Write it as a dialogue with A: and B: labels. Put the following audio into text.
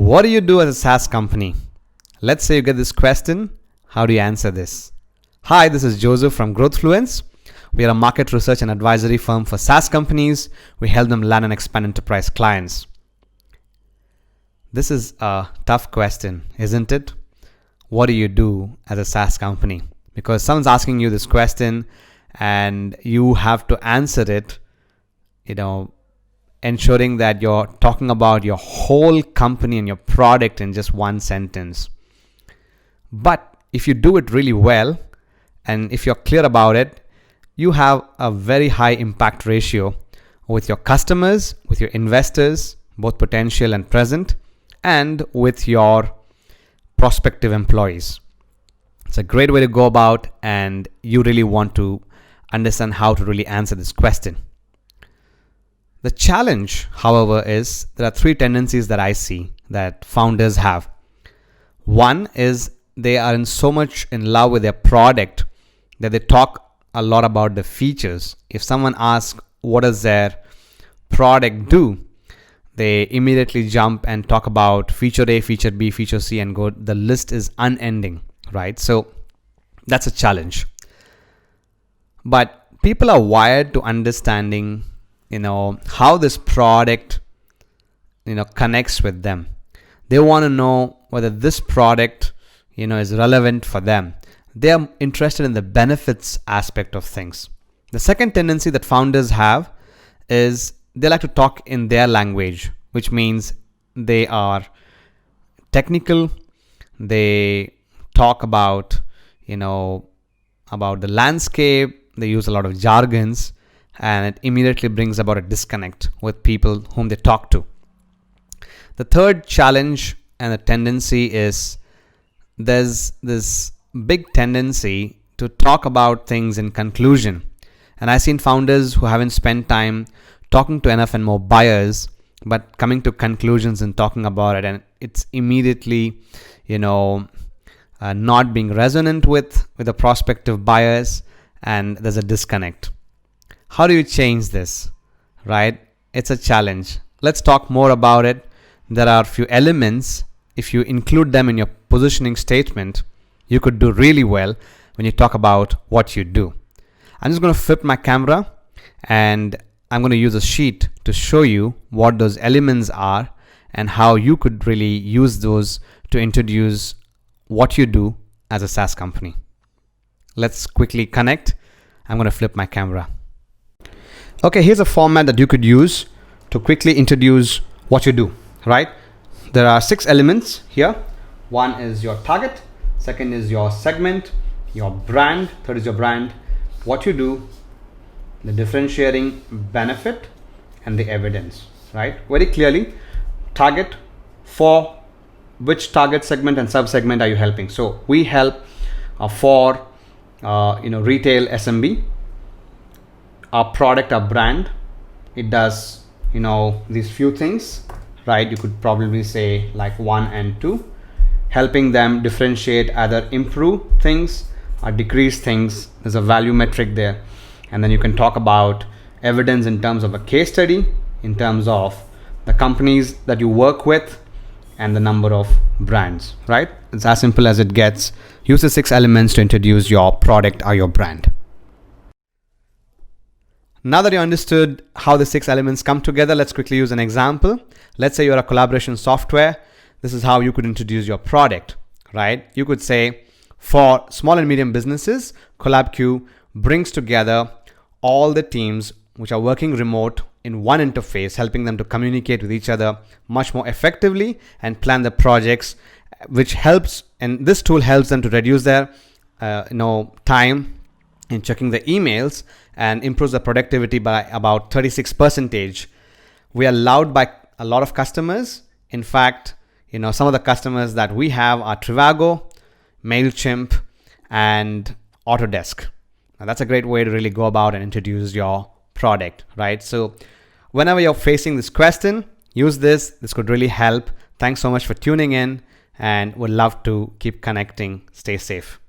A: What do you do as a SaaS company? Let's say you get this question. How do you answer this? Hi, this is Joseph from Growthfluence. We are a market research and advisory firm for SaaS companies. We help them land and expand enterprise clients. This is a tough question, isn't it? What do you do as a SaaS company? Because someone's asking you this question and you have to answer it, ensuring that you're talking about your whole company and your product in just one sentence. But if you do it really well, and if you're clear about it, you have a very high impact ratio with your customers, with your investors, both potential and present, and with your prospective employees. It's a great way to go about, and you really want to understand how to really answer this question. The challenge, however, is there are three tendencies that I see that founders have. One is they are so much in love with their product that they talk a lot about the features. If someone asks what does their product do, they immediately jump and talk about feature A, feature B, feature C, and go. The list is unending, right? So that's a challenge. But people are wired to understanding how this product connects with them. They want to know whether this product is relevant for them. They are interested in the benefits aspect of things. The second tendency that founders have is they like to talk in their language, which means they are technical. They talk about the landscape. They use a lot of jargons, and it immediately brings about a disconnect with people whom they talk to. The third challenge and the tendency is there's this big tendency to talk about things in conclusion. And I've seen founders who haven't spent time talking to enough and more buyers, but coming to conclusions and talking about it, and it's immediately, not being resonant with the prospective buyers, and there's a disconnect. How do you change this, right? It's a challenge. Let's talk more about it. There are a few elements. If you include them in your positioning statement, you could do really well when you talk about what you do. I'm just going to flip my camera and I'm going to use a sheet to show you what those elements are and how you could really use those to introduce what you do as a SaaS company. Let's quickly connect. I'm going to flip my camera. Okay, here's a format that you could use to quickly introduce what you do, right? There are 6 elements here. One is your target. Second is your segment, your brand. Third is your brand, what you do, the differentiating benefit, and the evidence, right? Very clearly, target, for which target segment and sub-segment are you helping? So we help for retail SMB. Our product, our brand, it does these few things, right? You could probably say like 1 and 2, helping them differentiate, either improve things or decrease things. There's a value metric there. And then you can talk about evidence in terms of a case study, in terms of the companies that you work with, and the number of brands, right? It's as simple as it gets. Use the 6 elements to introduce your product or your brand. Now that you understood how the 6 elements come together, let's quickly use an example. Let's say you're a collaboration software. This is how you could introduce your product, right? You could say, for small and medium businesses, CollabQ brings together all the teams which are working remote in one interface, helping them to communicate with each other much more effectively and plan the projects, which helps, and this tool helps them to reduce their time in checking the emails and improves the productivity by about 36%. We are loved by a lot of customers. In fact, some of the customers that we have are Trivago, MailChimp, and Autodesk. Now that's a great way to really go about and introduce your product, right? So whenever you're facing this question, use this. This could really help. Thanks so much for tuning in, and would love to keep connecting. Stay safe.